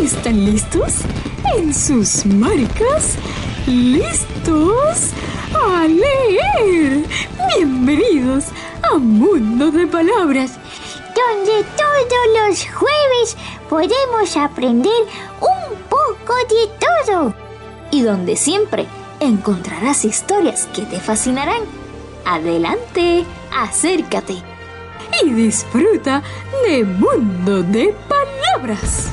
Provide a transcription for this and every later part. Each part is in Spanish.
¿Están listos? En sus marcas, listos a leer. Bienvenidos a Mundo de Palabras, donde todos los jueves podemos aprender un poco de todo. Y donde siempre encontrarás historias que te fascinarán. Adelante, acércate y disfruta de Mundo de Palabras.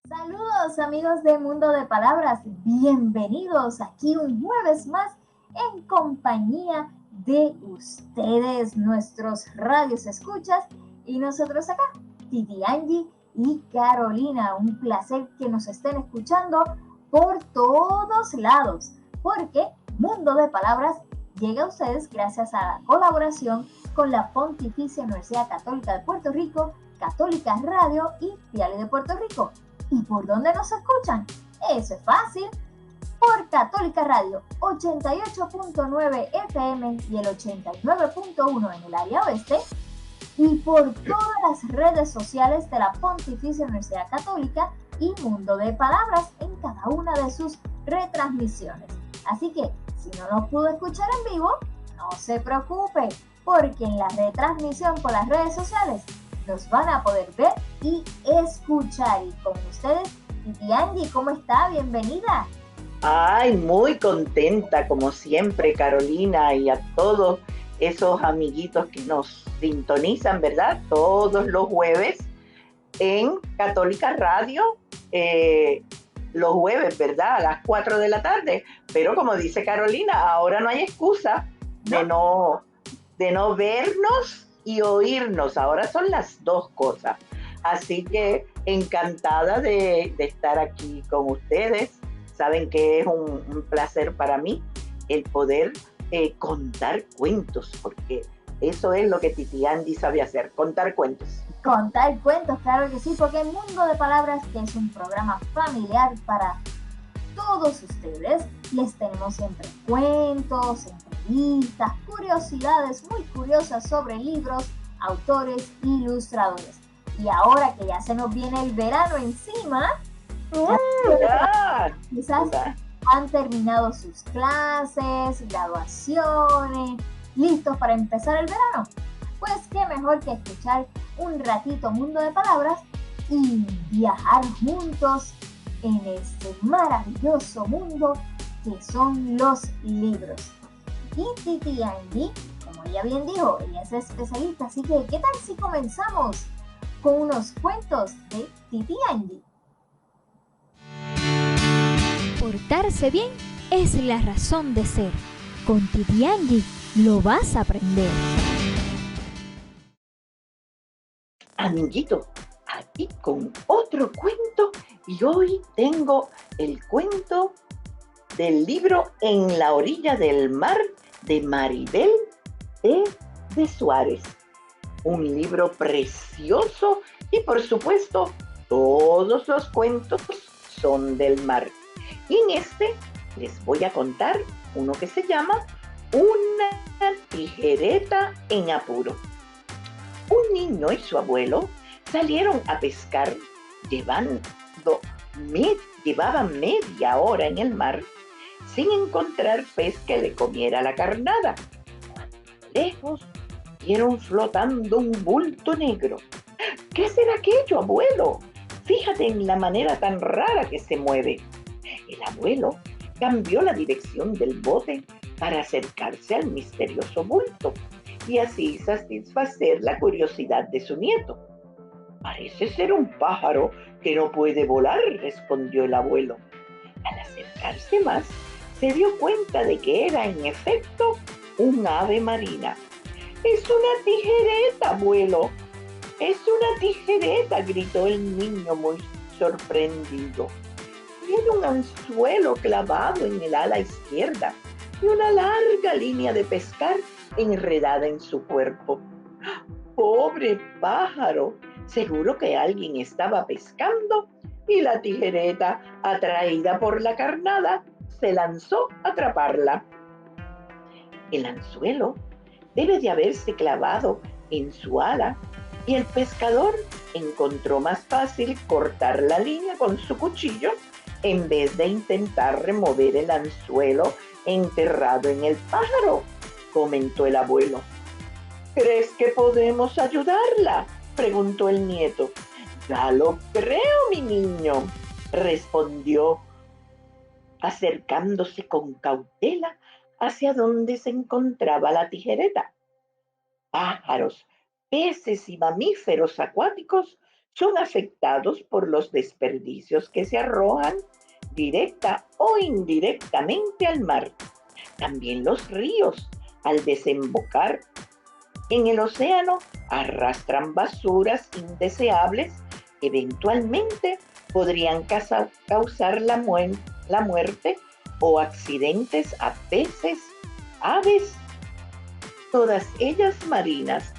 Saludos amigos de Mundo de Palabras, bienvenidos aquí un jueves más en compañía de ustedes, nuestros radios escuchas, y nosotros acá, Titi Angie y Carolina. Un placer que nos estén escuchando por todos lados, porque Mundo de Palabras llega a ustedes gracias a la colaboración con la Pontificia Universidad Católica de Puerto Rico, Católica Radio y Piale de Puerto Rico. ¿Y por dónde nos escuchan? Eso es fácil. Por Católica Radio 88.9 FM y el 89.1 en el área oeste, y por todas las redes sociales de la Pontificia Universidad Católica y Mundo de Palabras en cada una de sus retransmisiones. Así que si no nos pudo escuchar en vivo, no se preocupe, porque en la retransmisión por las redes sociales nos van a poder ver y escuchar. Y con ustedes, Titi Angie, ¿cómo está? Bienvenida. Ay, muy contenta como siempre, Carolina, y a todos esos amiguitos que nos sintonizan, ¿verdad? Todos los jueves en Católica Radio, los jueves, ¿verdad? A las 4 de la tarde. Pero como dice Carolina, ahora no hay excusa de no vernos y oírnos. Ahora son las dos cosas. Así que encantada de estar aquí con ustedes. Saben que es un placer para mí el poder contar cuentos, porque eso es lo que Titi Angie sabe hacer, contar cuentos. Contar cuentos, claro que sí, porque el Mundo de Palabras, que es un programa familiar para todos ustedes, les tenemos siempre cuentos, entrevistas, curiosidades muy curiosas sobre libros, autores, ilustradores. Y ahora que ya se nos viene el verano encima, quizás han terminado sus clases, graduaciones, listos para empezar el verano. Pues qué mejor que escuchar un ratito Mundo de Palabras y viajar juntos en este maravilloso mundo que son los libros. Y Titi Angie, como ella bien dijo, ella es especialista, así que ¿qué tal si comenzamos con unos cuentos de Titi Angie? Portarse bien es la razón de ser. Con Titi Angie lo vas a aprender. Amiguito, aquí con otro cuento, y hoy tengo el cuento del libro En la orilla del mar de Maribel de Suárez. Un libro precioso y por supuesto todos los cuentos son del mar. Y en este les voy a contar uno que se llama Una tijereta en apuro. Un niño y su abuelo salieron a pescar llevaban media hora en el mar sin encontrar pez que le comiera la carnada. Lejos vieron flotando un bulto negro. ¿Qué será aquello, abuelo? Fíjate en la manera tan rara que se mueve. El abuelo cambió la dirección del bote para acercarse al misterioso bulto y así satisfacer la curiosidad de su nieto. Parece ser un pájaro que no puede volar, respondió el abuelo. Al acercarse más, se dio cuenta de que era en efecto un ave marina. ¡Es una tijereta, abuelo! ¡Es una tijereta!, gritó el niño muy sorprendido. Tiene un anzuelo clavado en el ala izquierda y una larga línea de pescar enredada en su cuerpo. ¡Pobre pájaro! Seguro que alguien estaba pescando y la tijereta, atraída por la carnada, se lanzó a atraparla. El anzuelo debe de haberse clavado en su ala y el pescador encontró más fácil cortar la línea con su cuchillo en vez de intentar remover el anzuelo enterrado en el pájaro, comentó el abuelo. ¿Crees que podemos ayudarla?, preguntó el nieto. Ya lo creo, mi niño, respondió, acercándose con cautela hacia donde se encontraba la tijereta. Pájaros, peces y mamíferos acuáticos son afectados por los desperdicios que se arrojan directa o indirectamente al mar. También los ríos, al desembocar en el océano, arrastran basuras indeseables que eventualmente podrían causar la muerte o accidentes a peces, aves, todas ellas marinas.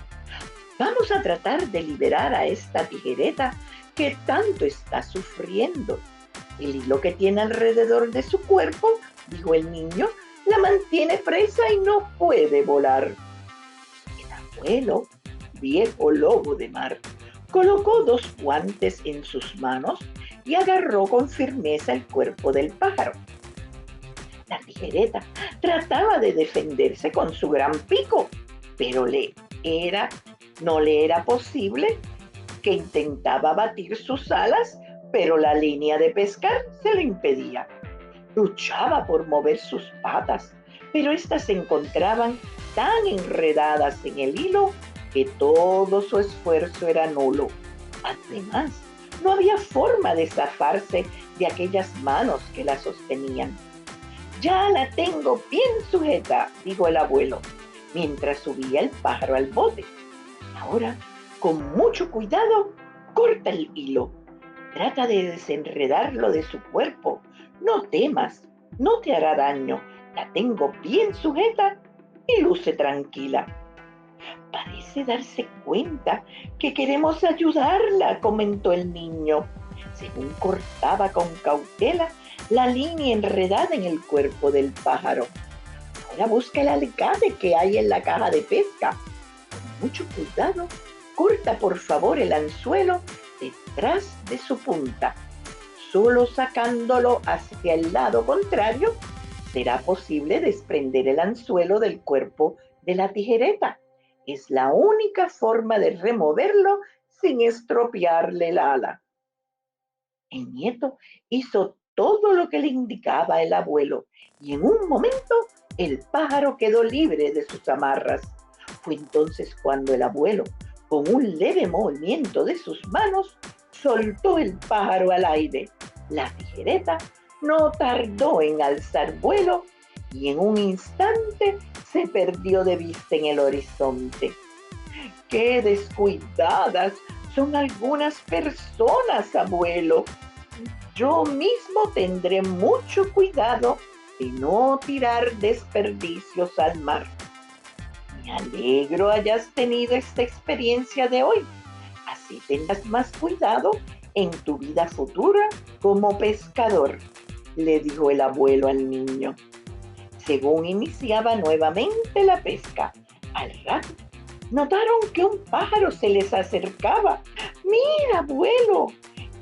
Vamos a tratar de liberar a esta tijereta que tanto está sufriendo. El hilo que tiene alrededor de su cuerpo, dijo el niño, la mantiene presa y no puede volar. El abuelo, viejo lobo de mar, colocó 2 guantes en sus manos y agarró con firmeza el cuerpo del pájaro. La tijereta trataba de defenderse con su gran pico, pero no le era posible, que intentaba batir sus alas, pero la línea de pescar se lo impedía. Luchaba por mover sus patas, pero éstas se encontraban tan enredadas en el hilo que todo su esfuerzo era nulo. Además, no había forma de zafarse de aquellas manos que la sostenían. Ya la tengo bien sujeta, dijo el abuelo, mientras subía el pájaro al bote. Ahora, con mucho cuidado, corta el hilo. Trata de desenredarlo de su cuerpo. No temas, no te hará daño. La tengo bien sujeta y luce tranquila. Parece darse cuenta que queremos ayudarla, comentó el niño, según cortaba con cautela la línea enredada en el cuerpo del pájaro. Ahora busca el alicate que hay en la caja de pesca. Con mucho cuidado, corta por favor el anzuelo detrás de su punta. Solo sacándolo hacia el lado contrario será posible desprender el anzuelo del cuerpo de la tijereta. Es la única forma de removerlo sin estropearle el ala. El nieto hizo todo lo que le indicaba el abuelo y en un momento el pájaro quedó libre de sus amarras. Fue entonces cuando el abuelo, con un leve movimiento de sus manos, soltó el pájaro al aire. La tijereta no tardó en alzar vuelo y en un instante se perdió de vista en el horizonte. ¡Qué descuidadas son algunas personas, abuelo! Yo mismo tendré mucho cuidado de no tirar desperdicios al mar. Me alegro hayas tenido esta experiencia de hoy. Así tendrás más cuidado en tu vida futura como pescador, le dijo el abuelo al niño. Según iniciaba nuevamente la pesca, al rato notaron que un pájaro se les acercaba. ¡Mira, abuelo!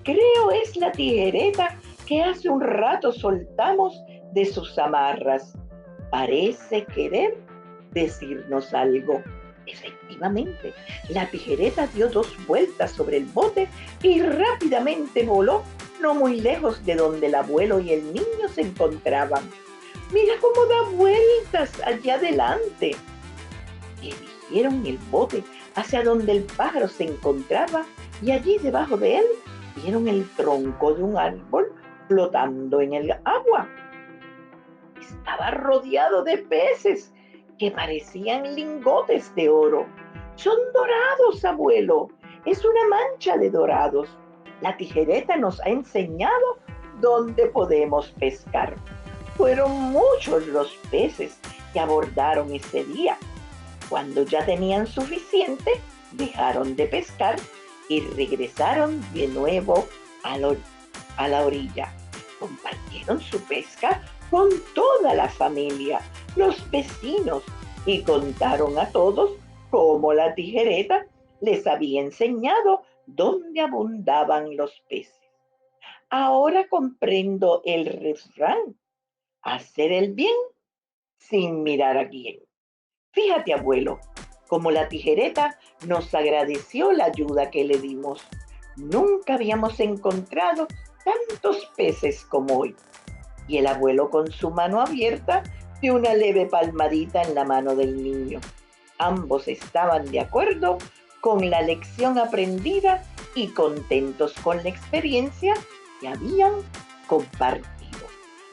Creo es la tijereta que hace un rato soltamos de sus amarras. Parece querer decirnos algo. Efectivamente, la tijereta dio 2 vueltas sobre el bote y rápidamente voló no muy lejos de donde el abuelo y el niño se encontraban. ¡Mira cómo da vueltas allá adelante! Dirigieron el bote hacia donde el pájaro se encontraba y allí debajo de él vieron el tronco de un árbol flotando en el agua. Estaba rodeado de peces que parecían lingotes de oro. ¡Son dorados, abuelo! Es una mancha de dorados. La tijereta nos ha enseñado dónde podemos pescar. Fueron muchos los peces que abordaron ese día. Cuando ya tenían suficiente, dejaron de pescar y regresaron de nuevo a la orilla. Compartieron su pesca con toda la familia, los vecinos, y contaron a todos como la tijereta les había enseñado dónde abundaban los peces. Ahora comprendo el refrán: hacer el bien sin mirar a quién. Fíjate, abuelo, como la tijereta nos agradeció la ayuda que le dimos. Nunca habíamos encontrado tantos peces como hoy. Y el abuelo, con su mano abierta, dio una leve palmadita en la mano del niño. Ambos estaban de acuerdo con la lección aprendida y contentos con la experiencia que habían compartido.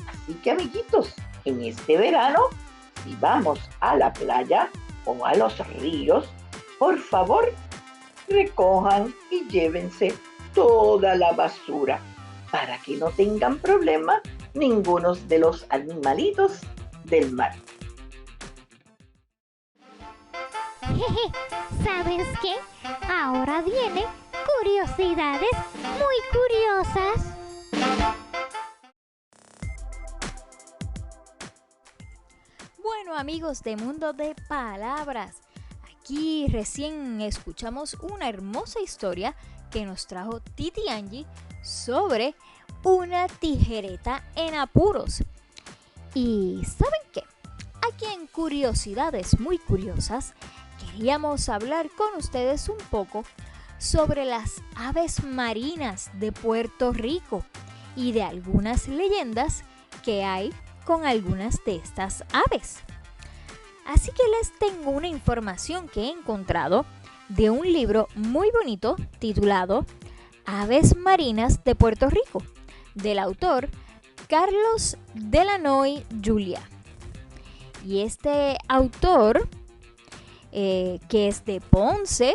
Así que, amiguitos, en este verano, si vamos a la playa o a los ríos, por favor, recojan y llévense toda la basura para que no tengan problema ninguno de los animalitos del mar. ¿Sabes qué? Ahora vienen curiosidades muy curiosas. Bueno, amigos de Mundo de Palabras, aquí recién escuchamos una hermosa historia que nos trajo Titi Angie sobre una tijereta en apuros. ¿Y saben qué? Aquí en Curiosidades Muy Curiosas queríamos hablar con ustedes un poco sobre las aves marinas de Puerto Rico y de algunas leyendas que hay con algunas de estas aves. Así que les tengo una información que he encontrado de un libro muy bonito titulado Aves Marinas de Puerto Rico, del autor Carlos Delanoy Julia. Y este autor, que es de Ponce,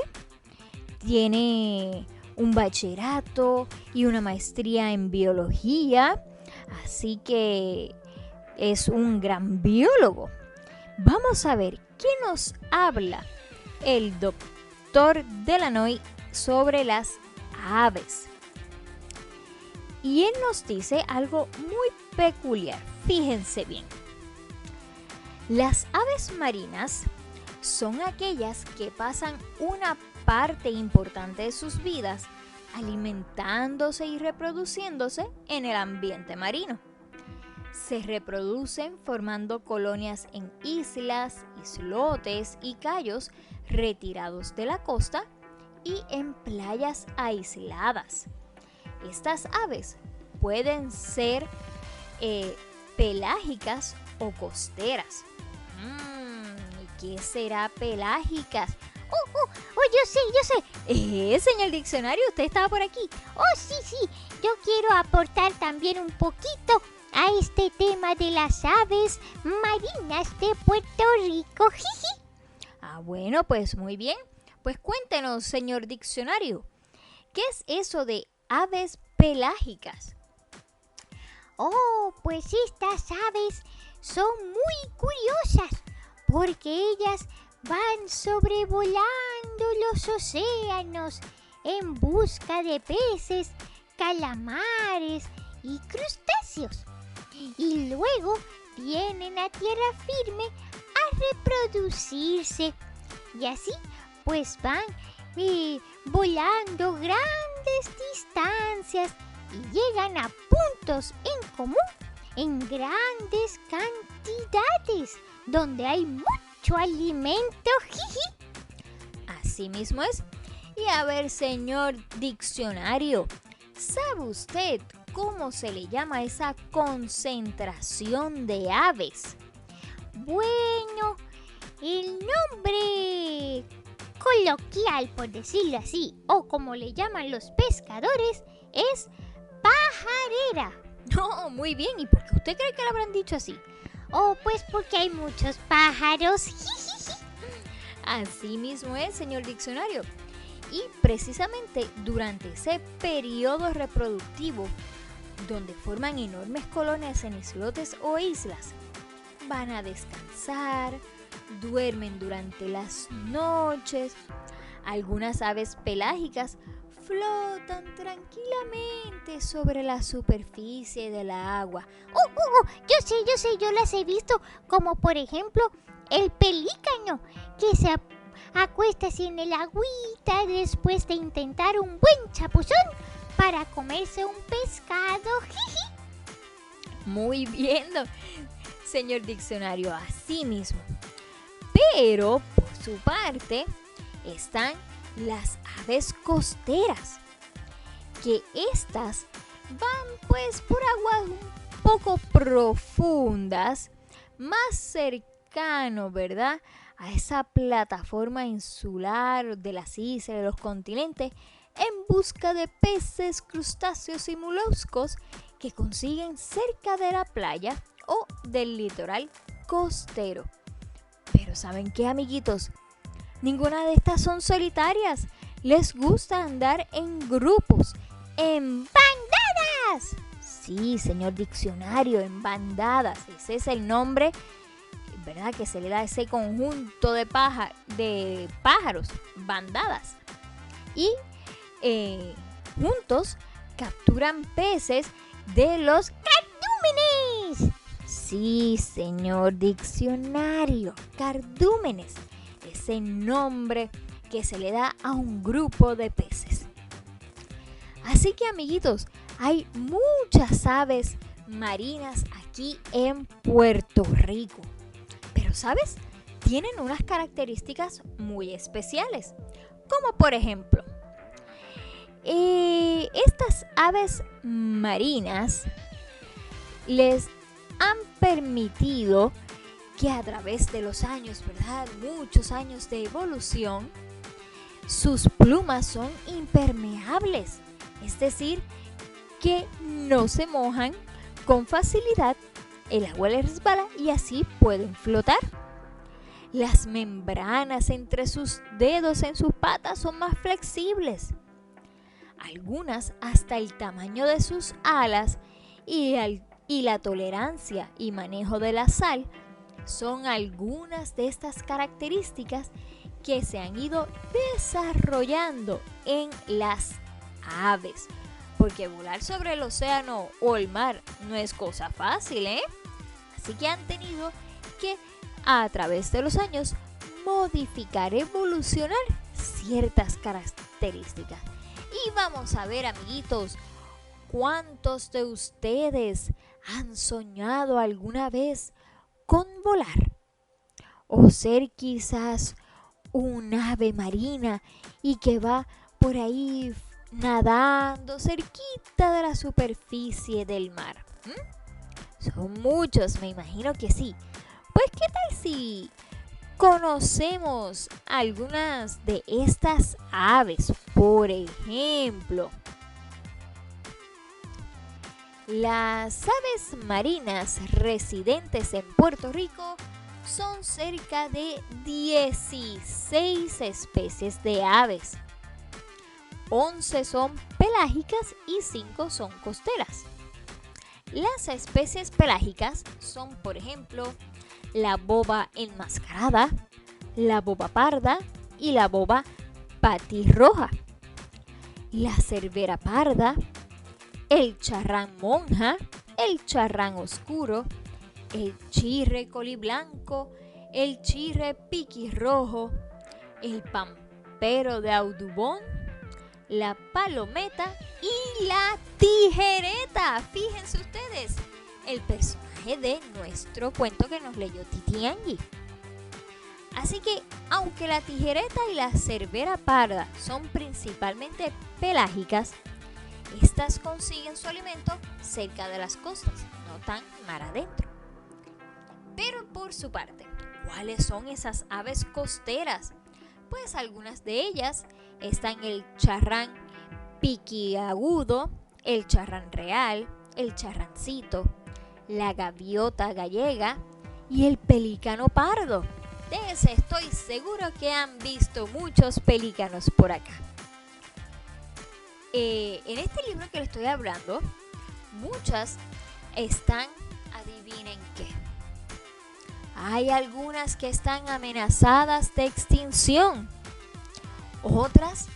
tiene un bachillerato y una maestría en biología, así que es un gran biólogo. Vamos a ver qué nos habla el doctor Delanoy sobre las aves. Y él nos dice algo muy peculiar. Fíjense bien. Las aves marinas son aquellas que pasan una parte importante de sus vidas alimentándose y reproduciéndose en el ambiente marino. Se reproducen formando colonias en islas, islotes y cayos retirados de la costa y en playas aisladas. Estas aves pueden ser pelágicas o costeras. ¿Y qué será pelágicas? Yo sé. Señor diccionario, usted estaba por aquí. Sí. Yo quiero aportar también un poquito a este tema de las aves marinas de Puerto Rico. Bueno, pues muy bien. Pues cuéntenos, señor diccionario, ¿qué es eso de aves pelágicas? Pues estas aves son muy curiosas porque ellas van sobrevolando los océanos en busca de peces, calamares y crustáceos. Y luego vienen a tierra firme a reproducirse. Y así pues van volando grandes distancias y llegan a puntos en común en grandes cantidades donde hay mucho alimento. Así mismo es. Y a ver, señor diccionario, ¿sabe usted cómo se le llama esa concentración de aves? Bueno, el nombre coloquial, por decirlo así, o como le llaman los pescadores, es pajarera. No, muy bien. ¿Y por qué usted cree que lo habrán dicho así? Pues porque hay muchos pájaros. Así mismo es, señor diccionario. Y precisamente durante ese periodo reproductivo, donde forman enormes colonias en islotes o islas, van a descansar, duermen durante las noches. Algunas aves pelágicas flotan tranquilamente sobre la superficie del agua. Yo sé, yo las he visto, como por ejemplo el pelícano, que se acuéstese en el agüita después de intentar un buen chapuzón para comerse un pescado. Muy bien, señor diccionario, así mismo. Pero, por su parte, están las aves costeras, que estas van pues por aguas un poco profundas, más cercano, ¿verdad?, a esa plataforma insular de las islas, de los continentes, en busca de peces, crustáceos y moluscos que consiguen cerca de la playa o del litoral costero. Pero ¿saben qué, amiguitos? Ninguna de estas son solitarias. Les gusta andar en grupos, en bandadas. Sí, señor diccionario, en bandadas. Ese es el nombre, ¿verdad?, que se le da a ese conjunto de pájaros, bandadas. Y juntos capturan peces de los cardúmenes. Sí, señor diccionario, cardúmenes, ese nombre que se le da a un grupo de peces. Así que, amiguitos, hay muchas aves marinas aquí en Puerto Rico. Pero, ¿sabes? Tienen unas características muy especiales, como por ejemplo, estas aves marinas les han permitido que a través de los años, ¿verdad?, muchos años de evolución, sus plumas son impermeables, es decir, que no se mojan con facilidad, el agua les resbala y así pueden flotar. Las membranas entre sus dedos en sus patas son más flexibles. Algunas hasta el tamaño de sus alas y la tolerancia y manejo de la sal son algunas de estas características que se han ido desarrollando en las aves. Porque volar sobre el océano o el mar no es cosa fácil, ¿eh? Así que han tenido que, a través de los años, modificar, evolucionar ciertas características. Y vamos a ver, amiguitos, ¿cuántos de ustedes han soñado alguna vez con volar? O ser quizás un ave marina y que va por ahí nadando cerquita de la superficie del mar. Son muchos, me imagino que sí. Pues, ¿qué tal si conocemos algunas de estas aves? Por ejemplo, las aves marinas residentes en Puerto Rico son cerca de 16 especies de aves. 11 son pelágicas y 5 son costeras. Las especies pelágicas son, por ejemplo, la boba enmascarada, la boba parda y la boba patirroja. La cervera parda, el charrán monja, el charrán oscuro, el chirre coliblanco, el chirre piquirrojo, el pampero de Audubon, la palometa y la tijereta. Fíjense ustedes, el personaje de nuestro cuento que nos leyó Titi Angie. Así que, aunque la tijereta y la cervera parda son principalmente pelágicas, estas consiguen su alimento cerca de las costas, no tan mar adentro. Pero por su parte, ¿cuáles son esas aves costeras? Pues algunas de ellas están el charrán piquiagudo, el charrán real, el charrancito, la gaviota gallega y el pelícano pardo. De ese estoy seguro que han visto muchos pelícanos por acá. En este libro que les estoy hablando, muchas están, adivinen qué. Hay algunas que están amenazadas de extinción. Otras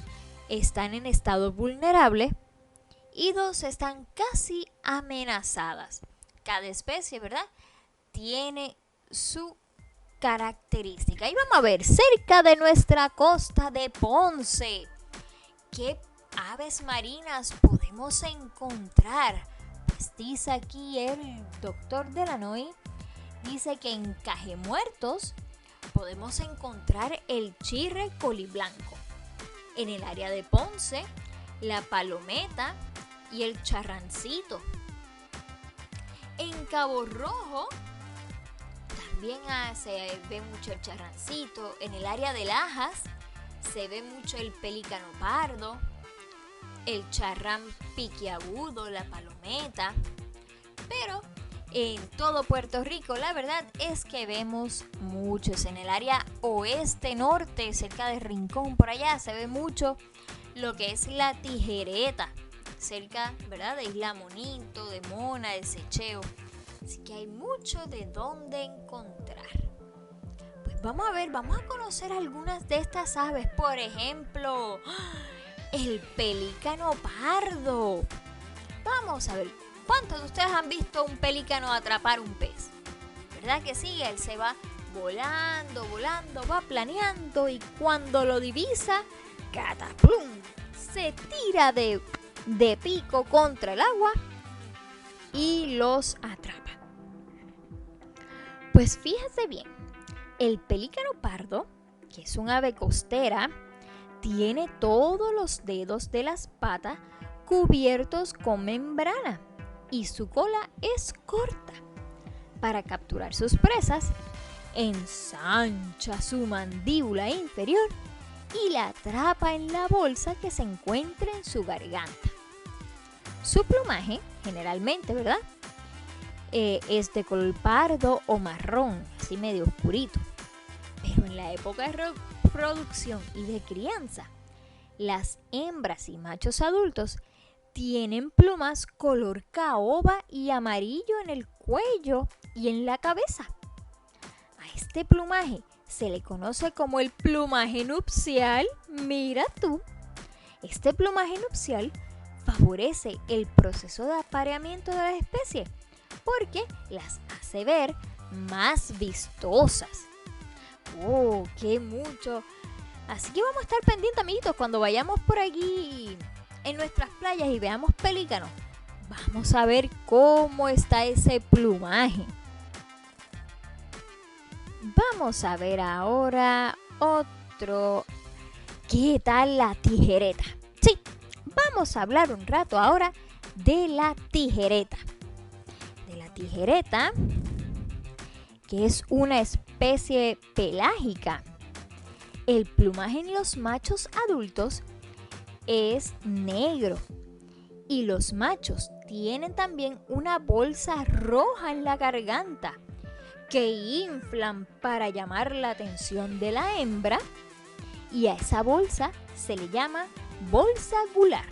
están en estado vulnerable y 2 están casi amenazadas. Cada especie, ¿verdad?, tiene su características. Y vamos a ver, cerca de nuestra costa de Ponce, ¿qué aves marinas podemos encontrar? Pues dice aquí el doctor Delanoy, dice que en Cajemuertos podemos encontrar el chirre coliblanco. En el área de Ponce, la palometa y el charrancito. En Cabo Rojo también se ve mucho el charrancito. En el área de Lajas se ve mucho el pelícano pardo, el charrán piquiagudo, la palometa. Pero en todo Puerto Rico la verdad es que vemos muchos. En el área oeste-norte, cerca de Rincón, por allá se ve mucho lo que es la tijereta, cerca, ¿verdad?, de Isla Monito, de Mona, de Secheo. Así que hay mucho de dónde encontrar. Pues vamos a ver, vamos a conocer algunas de estas aves. Por ejemplo, el pelícano pardo. Vamos a ver, ¿cuántos de ustedes han visto un pelícano atrapar un pez? ¿Verdad que sí? Él se va volando, va planeando y cuando lo divisa, ¡cataplum!, se tira de pico contra el agua y los atrapa. Pues fíjese bien, el pelícano pardo, que es un ave costera, tiene todos los dedos de las patas cubiertos con membrana y su cola es corta. Para capturar sus presas, ensancha su mandíbula inferior y la atrapa en la bolsa que se encuentra en su garganta. Su plumaje, generalmente, ¿verdad?, es de color pardo o marrón, así medio oscurito. Pero en la época de reproducción y de crianza, las hembras y machos adultos tienen plumas color caoba y amarillo en el cuello y en la cabeza. A este plumaje se le conoce como el plumaje nupcial. Mira tú, este plumaje nupcial favorece el proceso de apareamiento de las especies porque las hace ver más vistosas. ¡Oh, qué mucho! Así que vamos a estar pendientes, amiguitos, cuando vayamos por allí en nuestras playas y veamos pelícanos. Vamos a ver cómo está ese plumaje. Vamos a ver ahora otro. ¿Qué tal la tijereta? Sí, vamos a hablar un rato ahora de la tijereta. De la tijereta, que es una especie pelágica. El plumaje en los machos adultos es negro y los machos tienen también una bolsa roja en la garganta que inflan para llamar la atención de la hembra, y a esa bolsa se le llama bolsa gular.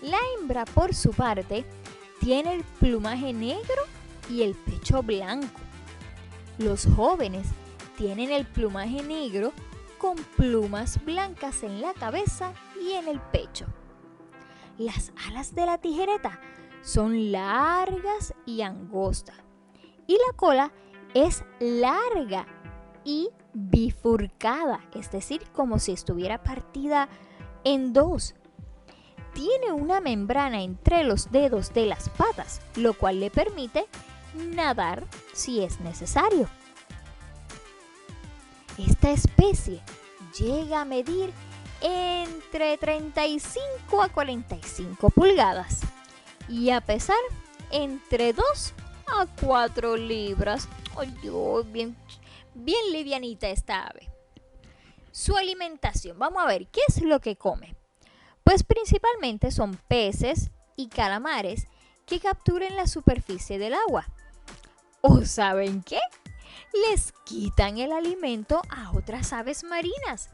La hembra, por su parte, tiene el plumaje negro y el pecho blanco. Los jóvenes tienen el plumaje negro con plumas blancas en la cabeza y en el pecho. Las alas de la tijereta son largas y angostas, y la cola es larga y bifurcada, es decir, como si estuviera partida en dos. Tiene una membrana entre los dedos de las patas, lo cual le permite nadar si es necesario. Esta especie llega a medir entre 35 a 45 pulgadas y a pesar entre 2 a 4 libras. ¡Ay, Dios! Bien livianita esta ave. Su alimentación, vamos a ver, ¿qué es lo que come? Pues principalmente son peces y calamares que capturan en la superficie del agua. ¿O saben qué? Les quitan el alimento a otras aves marinas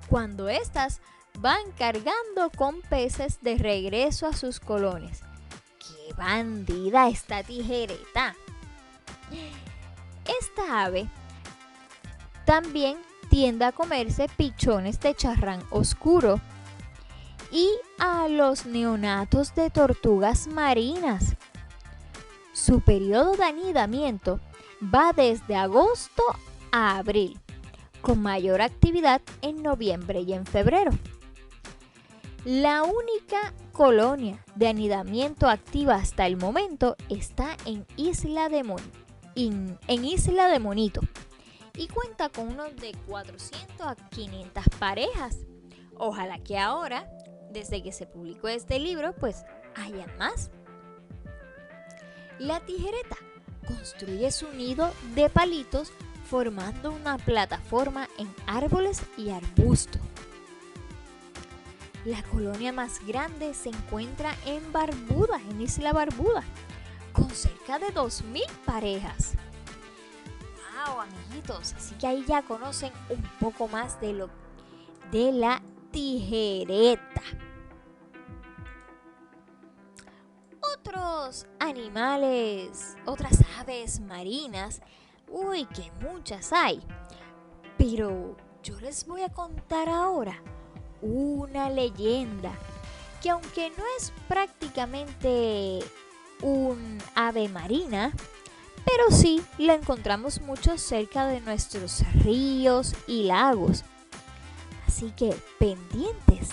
cuando éstas van cargando con peces de regreso a sus colones. ¡Qué bandida esta tijereta! Esta ave también tiende a comerse pichones de charrán oscuro y a los neonatos de tortugas marinas. Su periodo de anidamiento va desde agosto a abril, con mayor actividad en noviembre y en febrero. La única colonia de anidamiento activa hasta el momento está en Isla de Monito y cuenta con unos de 400 a 500 parejas. Ojalá que ahora, desde que se publicó este libro, pues haya más. La tijereta construye su nido de palitos formando una plataforma en árboles y arbustos. La colonia más grande se encuentra en Barbuda, en Isla Barbuda, con cerca de 2000 parejas. ¡Wow, amiguitos! Así que ahí ya conocen un poco más de la tijereta. Otros animales, otras aves marinas, uy, que muchas hay. Pero yo les voy a contar ahora una leyenda que, aunque no es prácticamente un ave marina, pero sí la encontramos mucho cerca de nuestros ríos y lagos. Así que pendientes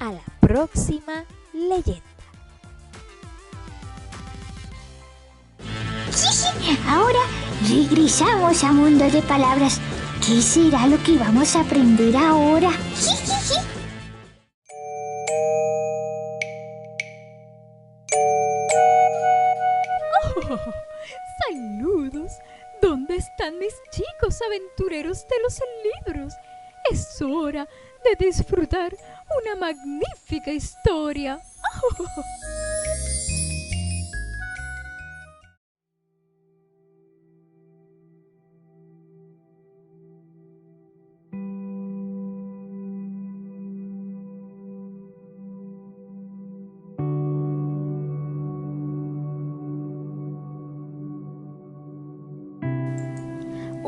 a la próxima leyenda. Ahora regresamos a Mundo de Palabras. ¿Qué será lo que vamos a aprender ahora? ¡Saludos! ¿Dónde están mis chicos aventureros de los libros? Es hora de disfrutar una magnífica historia.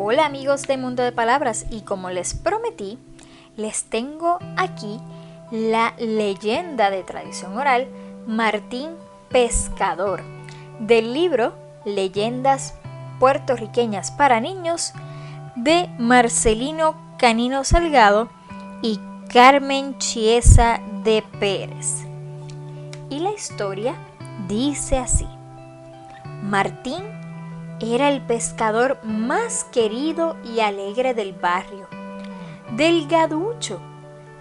Hola amigos de Mundo de Palabras, y como les prometí, les tengo aquí la leyenda de tradición oral Martín Pescador, del libro Leyendas puertorriqueñas para niños de Marcelino Canino Salgado y Carmen Chiesa de Pérez. Y la historia dice así: Martín era el pescador más querido y alegre del barrio, delgaducho,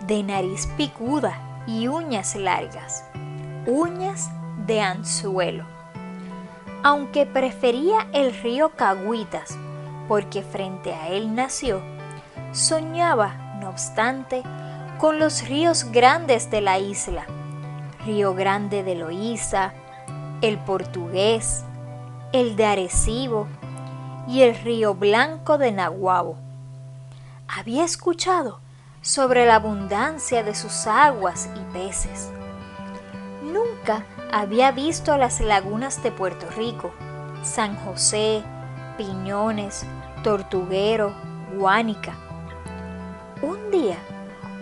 de nariz picuda y uñas largas, uñas de anzuelo. Aunque prefería el río Cagüitas porque frente a él nació, soñaba, no obstante, con los ríos grandes de la isla: Río Grande de Loíza, el Portugués, el de Arecibo y el Río Blanco de Naguabo. Había escuchado sobre la abundancia de sus aguas y peces. Nunca había visto las lagunas de Puerto Rico, San José, Piñones, Tortuguero, Guánica. Un día,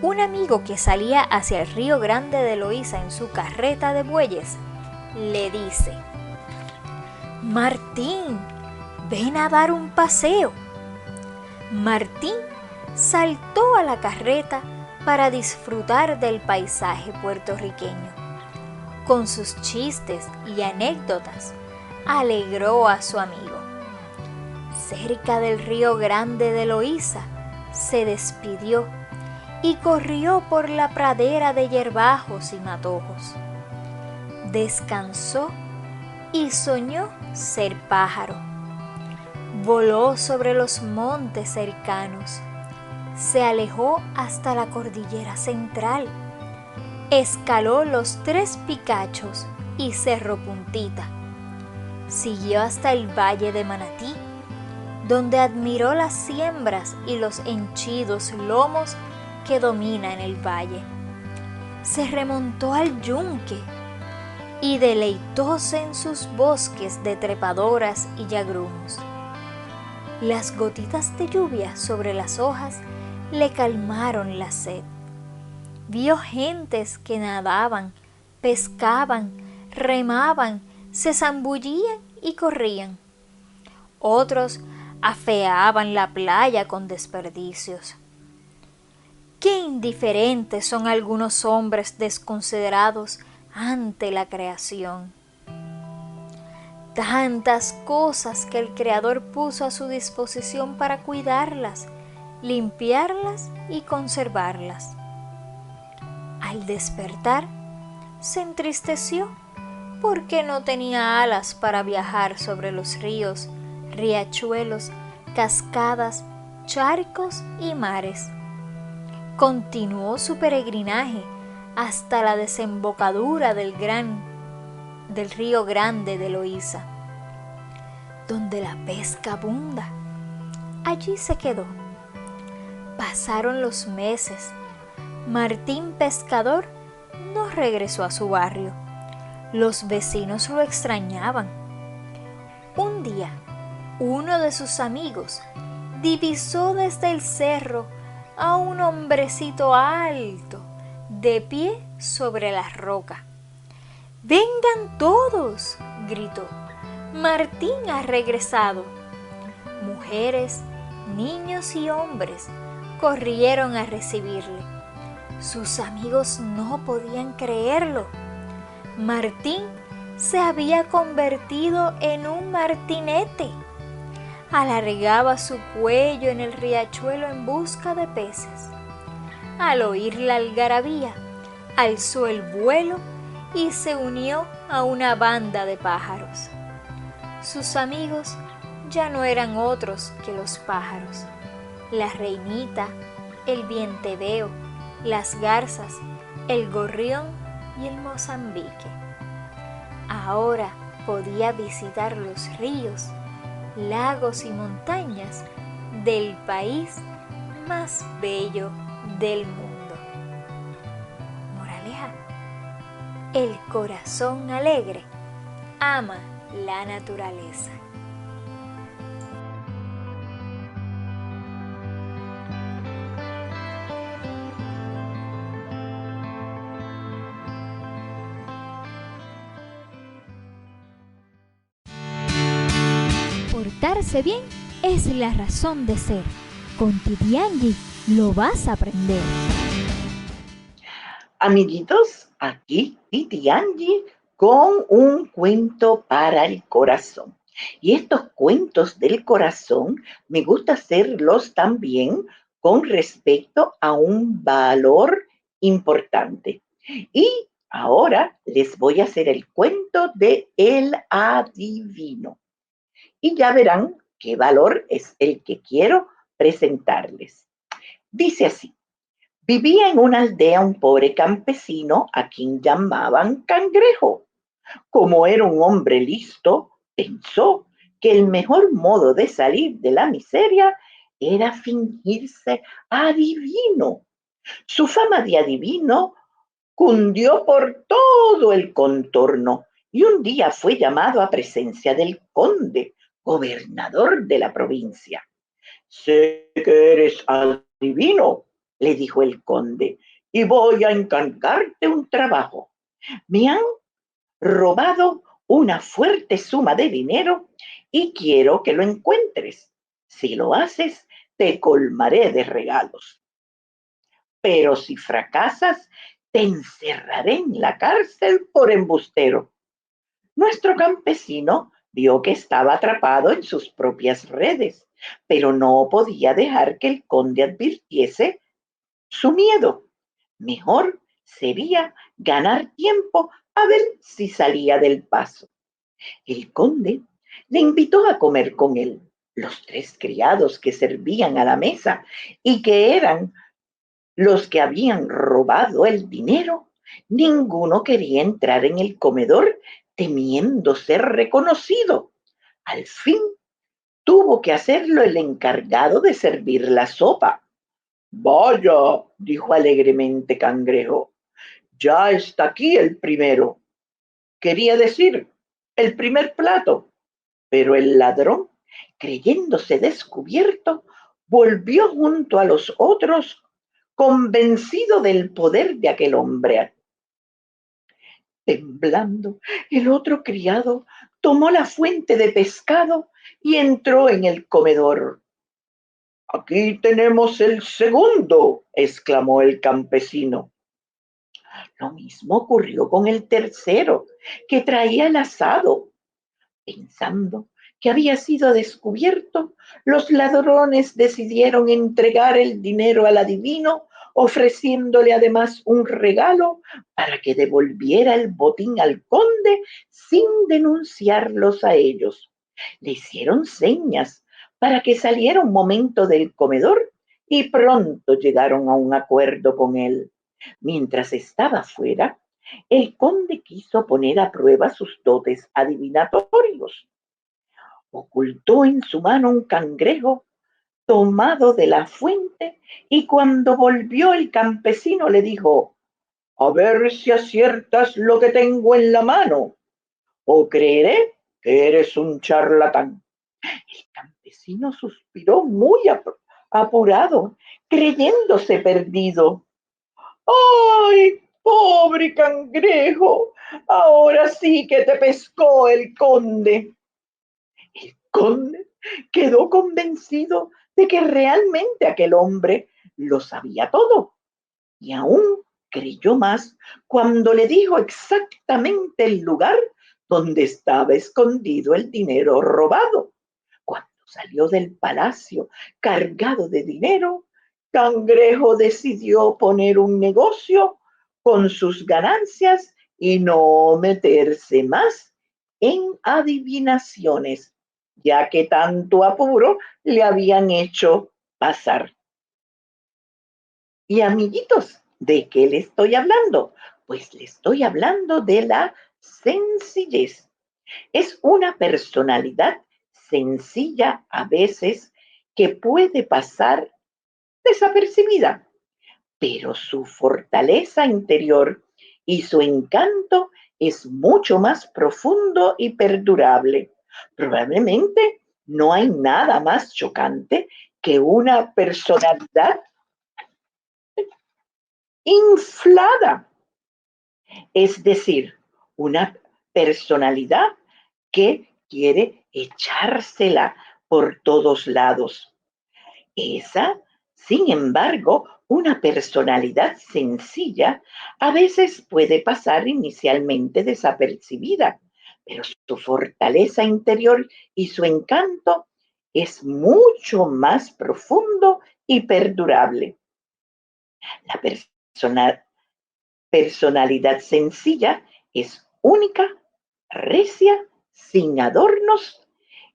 un amigo que salía hacia el Río Grande de Loíza en su carreta de bueyes le dice: Martín, ven a dar un paseo. Martín saltó a la carreta para disfrutar del paisaje puertorriqueño. Con sus chistes y anécdotas, alegró a su amigo. Cerca del Río Grande de Loíza, se despidió y corrió por la pradera de yerbajos y matojos. Descansó y soñó ser pájaro. Voló sobre los montes cercanos, se alejó hasta la cordillera central, escaló los 3 Picachos y Cerro Puntita, siguió hasta el Valle de Manatí, donde admiró las siembras y los henchidos lomos que dominan el valle. Se remontó al Yunque y deleitóse en sus bosques de trepadoras y yagrumos. Las gotitas de lluvia sobre las hojas le calmaron la sed. Vio gentes que nadaban, pescaban, remaban, se zambullían y corrían. Otros afeaban la playa con desperdicios. Qué indiferentes son algunos hombres desconsiderados ante la creación. Tantas cosas que el Creador puso a su disposición para cuidarlas, limpiarlas y conservarlas. Al despertar, se entristeció porque no tenía alas para viajar sobre los ríos, riachuelos, cascadas, charcos y mares. Continuó su peregrinaje hasta la desembocadura del río Grande de Loíza, donde la pesca abunda. Allí se quedó. Pasaron los meses. Martín pescador no regresó a su barrio. Los vecinos lo extrañaban. Un día, uno de sus amigos divisó desde el cerro a un hombrecito alto, de pie sobre la roca. ¡Vengan todos!, gritó. Martín ha regresado. Mujeres, niños y hombres corrieron a recibirle. Sus amigos no podían creerlo. Martín se había convertido en un martinete. Alargaba su cuello en el riachuelo en busca de peces. Al oír la algarabía, alzó el vuelo y se unió a una banda de pájaros. Sus amigos ya no eran otros que los pájaros: la reinita, el vienteveo, las garzas, el gorrión y el mozambique. Ahora podía visitar los ríos, lagos y montañas del país más bello del mundo. Moraleja: el corazón alegre ama la naturaleza. Portarse bien es la razón de ser. Con Titi Angie lo vas a aprender. Amiguitos, aquí Titi Angie con un cuento para el corazón. Y estos cuentos del corazón me gusta hacerlos también con respecto a un valor importante. Y ahora les voy a hacer el cuento de El Adivino. Y ya verán qué valor es el que quiero presentarles. Dice así: vivía en una aldea un pobre campesino a quien llamaban Cangrejo. Como era un hombre listo, pensó que el mejor modo de salir de la miseria era fingirse adivino. Su fama de adivino cundió por todo el contorno y un día fue llamado a presencia del conde, gobernador de la provincia. «Sé que eres adivino», le dijo el conde, «y voy a encargarte un trabajo. Me han robado una fuerte suma de dinero y quiero que lo encuentres. Si lo haces, te colmaré de regalos. Pero si fracasas, te encerraré en la cárcel por embustero». Nuestro campesino vio que estaba atrapado en sus propias redes, pero no podía dejar que el conde advirtiese su miedo. Mejor sería ganar tiempo a ver si salía del paso. El conde le invitó a comer con él. Los 3 criados que servían a la mesa y que eran los que habían robado el dinero, ninguno quería entrar en el comedor temiendo ser reconocido. Al fin tuvo que hacerlo el encargado de servir la sopa. «Vaya», dijo alegremente Cangrejo, «ya está aquí el primero». Quería decir, el primer plato. Pero el ladrón, creyéndose descubierto, volvió junto a los otros, convencido del poder de aquel hombre. Temblando, el otro criado tomó la fuente de pescado y entró en el comedor. «Aquí tenemos el segundo», exclamó el campesino. Lo mismo ocurrió con el tercero, que traía el asado. Pensando que había sido descubierto, los ladrones decidieron entregar el dinero al adivino, ofreciéndole además un regalo para que devolviera el botín al conde sin denunciarlos a ellos. Le hicieron señas para que saliera un momento del comedor y pronto llegaron a un acuerdo con él. Mientras estaba fuera, el conde quiso poner a prueba sus dotes adivinatorios. Ocultó en su mano un cangrejo tomado de la fuente y cuando volvió el campesino le dijo: «A ver si aciertas lo que tengo en la mano, o creeré que eres un charlatán». El campesino suspiró muy apurado, creyéndose perdido. «¡Ay, pobre cangrejo! Ahora sí que te pescó el conde». El conde quedó convencido de que realmente aquel hombre lo sabía todo y aún creyó más cuando le dijo exactamente el lugar donde estaba escondido el dinero robado. Cuando salió del palacio cargado de dinero, Cangrejo decidió poner un negocio con sus ganancias y no meterse más en adivinaciones, ya que tanto apuro le habían hecho pasar. Y amiguitos, ¿de qué le estoy hablando? Pues le estoy hablando de la sencillez. Es una personalidad sencilla a veces que puede pasar desapercibida, pero su fortaleza interior y su encanto es mucho más profundo y perdurable. Probablemente no hay nada más chocante que una personalidad inflada, es decir, una personalidad que quiere echársela por todos lados. Esa, sin embargo, una personalidad sencilla a veces puede pasar inicialmente desapercibida, pero su fortaleza interior y su encanto es mucho más profundo y perdurable. La personalidad sencilla es única, recia, sin adornos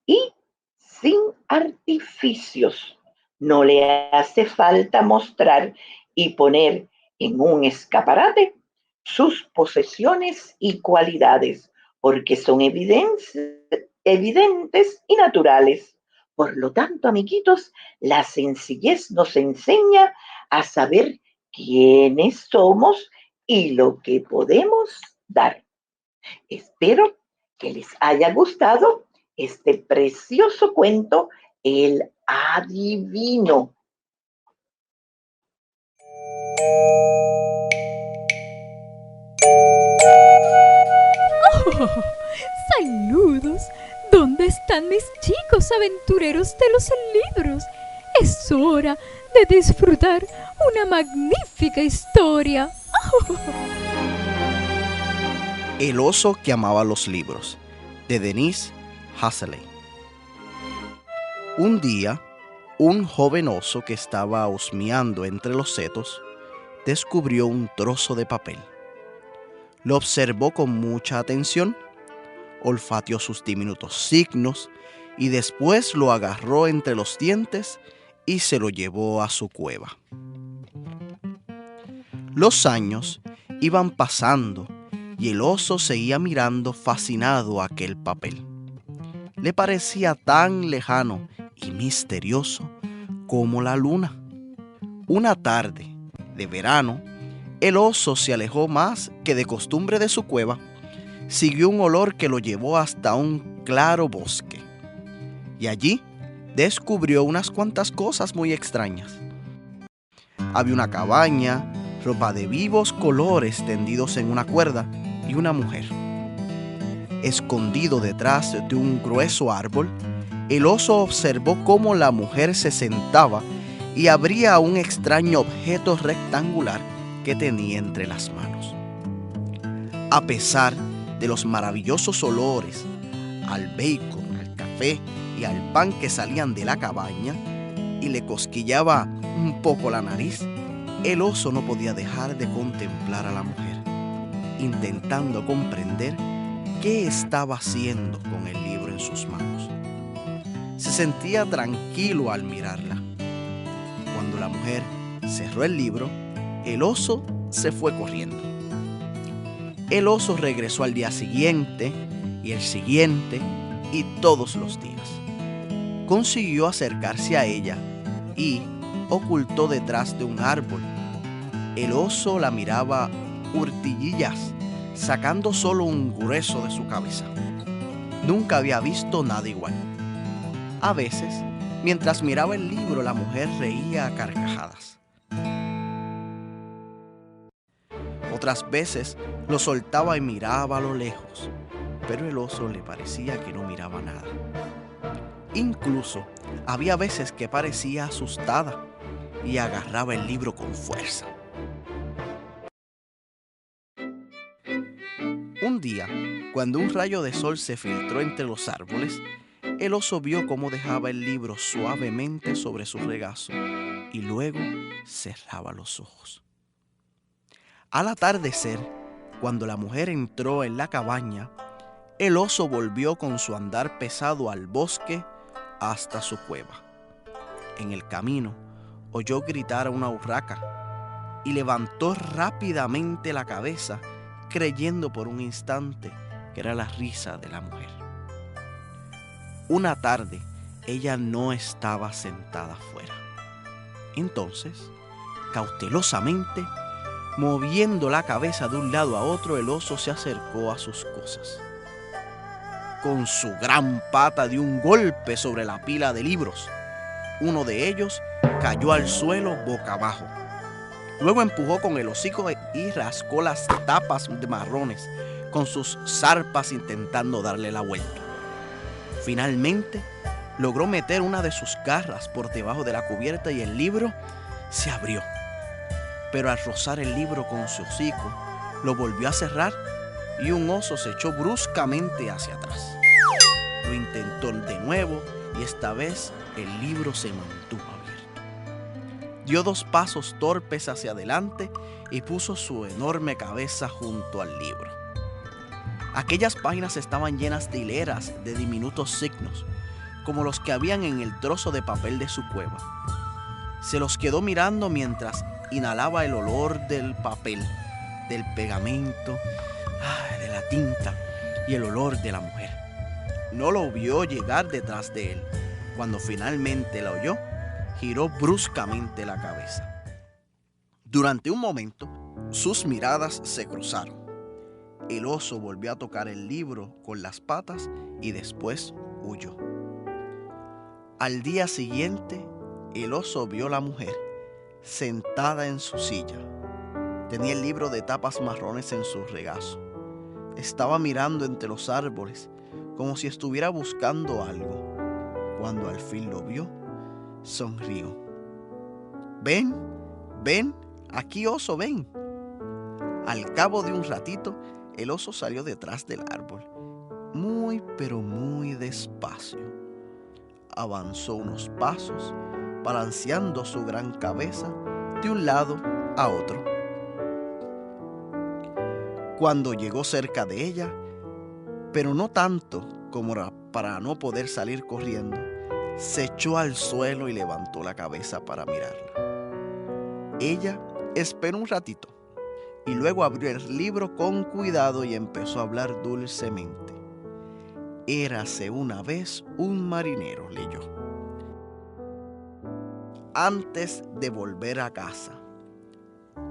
y sin artificios. No le hace falta mostrar y poner en un escaparate sus posesiones y cualidades, porque son evidentes y naturales. Por lo tanto, amiguitos, la sencillez nos enseña a saber quiénes somos y lo que podemos dar. Espero que les haya gustado este precioso cuento, El Adivino. Oh, saludos. ¿Dónde están mis chicos aventureros de los libros? Es hora de disfrutar una magnífica historia. Oh. El oso que amaba los libros, de Denise Hazeley. Un día, un joven oso que estaba husmeando entre los setos descubrió un trozo de papel. Lo observó con mucha atención, olfateó sus diminutos signos y después lo agarró entre los dientes y se lo llevó a su cueva. Los años iban pasando y el oso seguía mirando fascinado aquel papel. Le parecía tan lejano y misterioso como la luna. Una tarde de verano, el oso se alejó más que de costumbre de su cueva. Siguió un olor que lo llevó hasta un claro bosque. Y allí descubrió unas cuantas cosas muy extrañas. Había una cabaña, ropa de vivos colores tendidos en una cuerda y una mujer. Escondido detrás de un grueso árbol, el oso observó cómo la mujer se sentaba y abría un extraño objeto rectangular que tenía entre las manos. A pesar de los maravillosos olores al bacon, al café y al pan que salían de la cabaña y le cosquillaba un poco la nariz, el oso no podía dejar de contemplar a la mujer, intentando comprender qué estaba haciendo con el libro en sus manos. Se sentía tranquilo al mirarla. Cuando la mujer cerró el libro, el oso se fue corriendo. El oso regresó al día siguiente y el siguiente y todos los días. Consiguió acercarse a ella y ocultó detrás de un árbol. El oso la miraba hurtillillas, sacando solo un grueso de su cabeza. Nunca había visto nada igual. A veces, mientras miraba el libro, la mujer reía a carcajadas. Otras veces lo soltaba y miraba a lo lejos, pero el oso le parecía que no miraba nada. Incluso había veces que parecía asustada y agarraba el libro con fuerza. Un día, cuando un rayo de sol se filtró entre los árboles, el oso vio cómo dejaba el libro suavemente sobre su regazo y luego cerraba los ojos. Al atardecer, cuando la mujer entró en la cabaña, el oso volvió con su andar pesado al bosque hasta su cueva. En el camino, oyó gritar a una urraca y levantó rápidamente la cabeza, creyendo por un instante que era la risa de la mujer. Una tarde, ella no estaba sentada afuera. Entonces, cautelosamente, moviendo la cabeza de un lado a otro, el oso se acercó a sus cosas. Con su gran pata dio un golpe sobre la pila de libros. Uno de ellos cayó al suelo boca abajo. Luego empujó con el hocico y rascó las tapas de marrones con sus zarpas intentando darle la vuelta. Finalmente, logró meter una de sus garras por debajo de la cubierta y el libro se abrió. Pero al rozar el libro con su hocico, lo volvió a cerrar y un oso se echó bruscamente hacia atrás. Lo intentó de nuevo y esta vez el libro se mantuvo abierto. Dio 2 pasos torpes hacia adelante y puso su enorme cabeza junto al libro. Aquellas páginas estaban llenas de hileras de diminutos signos, como los que habían en el trozo de papel de su cueva. Se los quedó mirando mientras inhalaba el olor del papel, del pegamento, de la tinta y el olor de la mujer. No lo vio llegar detrás de él. Cuando finalmente la oyó, giró bruscamente la cabeza. Durante un momento, sus miradas se cruzaron. El oso volvió a tocar el libro con las patas y después huyó. Al día siguiente, el oso vio a la mujer sentada en su silla. Tenía el libro de tapas marrones en su regazo. Estaba mirando entre los árboles como si estuviera buscando algo. Cuando al fin lo vio, sonrió. Ven, aquí oso, ven. Al cabo de un ratito, el oso salió detrás del árbol, muy pero muy despacio. Avanzó unos pasos, balanceando su gran cabeza de un lado a otro. Cuando llegó cerca de ella, pero no tanto como para no poder salir corriendo, se echó al suelo y levantó la cabeza para mirarla. Ella esperó un ratito y luego abrió el libro con cuidado y empezó a hablar dulcemente. Érase una vez un marinero, leyó. Antes de volver a casa,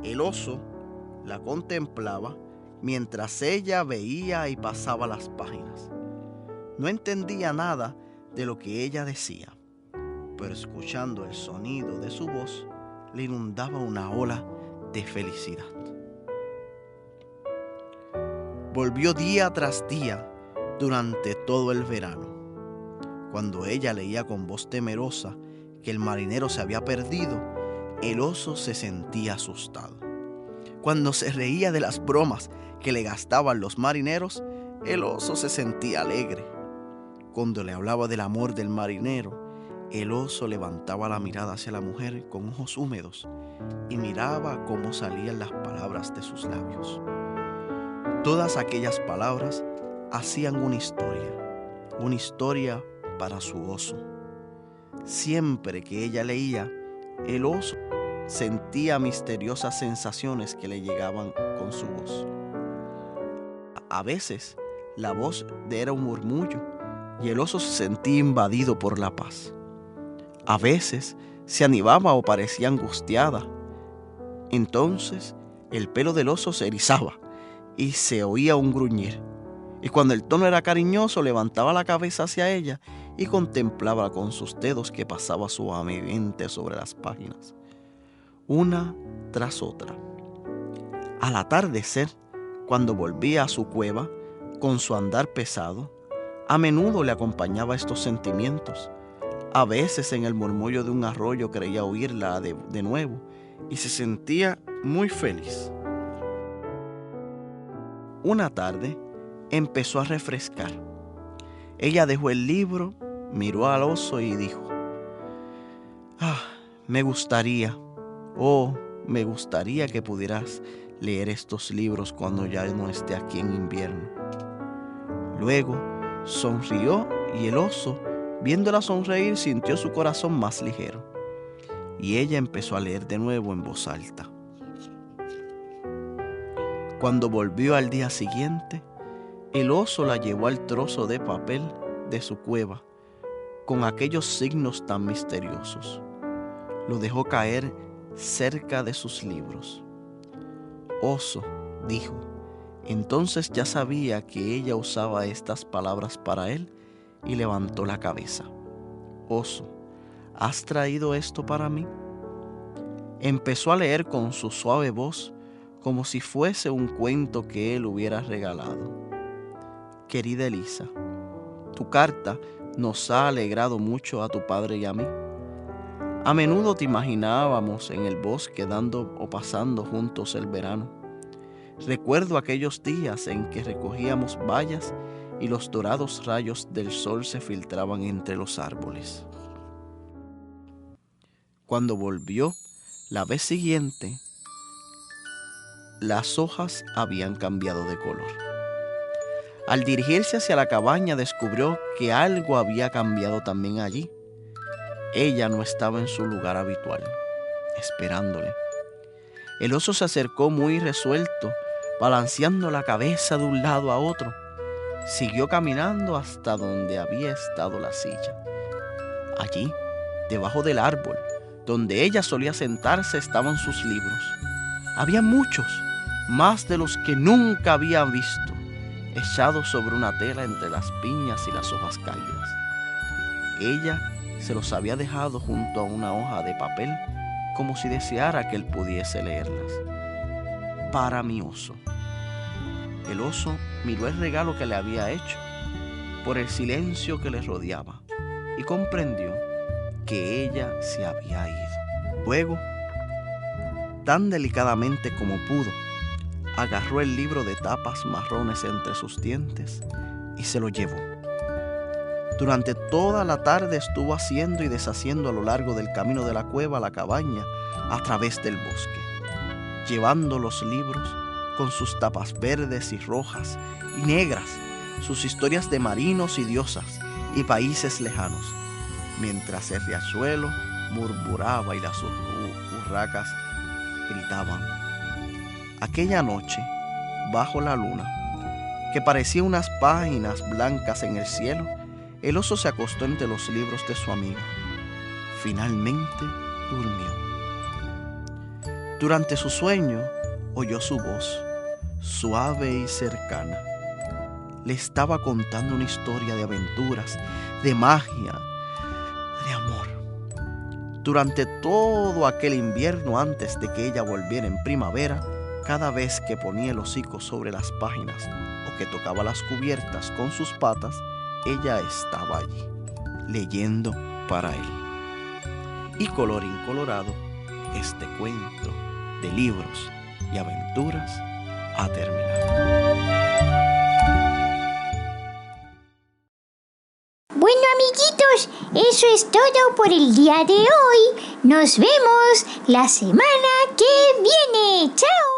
el oso la contemplaba mientras ella veía y pasaba las páginas. No entendía nada de lo que ella decía, pero escuchando el sonido de su voz, le inundaba una ola de felicidad. Volvió día tras día, durante todo el verano. Cuando ella leía con voz temerosa que el marinero se había perdido, el oso se sentía asustado. Cuando se reía de las bromas que le gastaban los marineros, el oso se sentía alegre. Cuando le hablaba del amor del marinero, el oso levantaba la mirada hacia la mujer con ojos húmedos y miraba cómo salían las palabras de sus labios. Todas aquellas palabras hacían una historia para su oso. Siempre que ella leía, el oso sentía misteriosas sensaciones que le llegaban con su voz. A veces, la voz era un murmullo y el oso se sentía invadido por la paz. A veces, se animaba o parecía angustiada. Entonces, el pelo del oso se erizaba y se oía un gruñir. Y cuando el tono era cariñoso, levantaba la cabeza hacia ella y contemplaba con sus dedos que pasaba suavemente sobre las páginas, una tras otra. Al atardecer, cuando volvía a su cueva, con su andar pesado, a menudo le acompañaba estos sentimientos. A veces en el murmullo de un arroyo creía oírla de nuevo y se sentía muy feliz. Una tarde empezó a refrescar. Ella dejó el libro, miró al oso y dijo: me gustaría que pudieras leer estos libros cuando ya no esté aquí en invierno. Luego sonrió y el oso, viéndola sonreír, sintió su corazón más ligero. Y ella empezó a leer de nuevo en voz alta. Cuando volvió al día siguiente, el oso la llevó al trozo de papel de su cueva con aquellos signos tan misteriosos. Lo dejó caer cerca de sus libros. Oso, dijo. Entonces ya sabía que ella usaba estas palabras para él y levantó la cabeza. Oso, ¿has traído esto para mí? Empezó a leer con su suave voz como si fuese un cuento que él hubiera regalado. Querida Elisa, tu carta nos ha alegrado mucho a tu padre y a mí. A menudo te imaginábamos en el bosque dando o pasando juntos el verano. Recuerdo aquellos días en que recogíamos bayas y los dorados rayos del sol se filtraban entre los árboles. Cuando volvió la vez siguiente, las hojas habían cambiado de color. Al dirigirse hacia la cabaña descubrió que algo había cambiado también allí. Ella no estaba en su lugar habitual, esperándole. El oso se acercó muy resuelto, balanceando la cabeza de un lado a otro. Siguió caminando hasta donde había estado la silla. Allí, debajo del árbol, donde ella solía sentarse, estaban sus libros. Había muchos, más de los que nunca había visto, echados sobre una tela entre las piñas y las hojas caídas. Ella se los había dejado junto a una hoja de papel, como si deseara que él pudiese leerlas. Para mi oso. El oso miró el regalo que le había hecho por el silencio que le rodeaba y comprendió que ella se había ido. Luego, tan delicadamente como pudo, agarró el libro de tapas marrones entre sus dientes y se lo llevó. Durante toda la tarde estuvo haciendo y deshaciendo a lo largo del camino de la cueva a la cabaña a través del bosque, llevando los libros con sus tapas verdes y rojas y negras, sus historias de marinos y diosas y países lejanos, mientras el riachuelo murmuraba y las urracas gritaban. Aquella noche, bajo la luna, que parecía unas páginas blancas en el cielo, el oso se acostó entre los libros de su amiga. Finalmente durmió. Durante su sueño, oyó su voz, suave y cercana. Le estaba contando una historia de aventuras, de magia, de amor. Durante todo aquel invierno, antes de que ella volviera en primavera, cada vez que ponía el hocico sobre las páginas, o que tocaba las cubiertas con sus patas, ella estaba allí, leyendo para él. Y colorín colorado, este cuento de libros y aventuras ha terminado. Bueno, amiguitos, eso es todo por el día de hoy. Nos vemos la semana que viene. ¡Chao!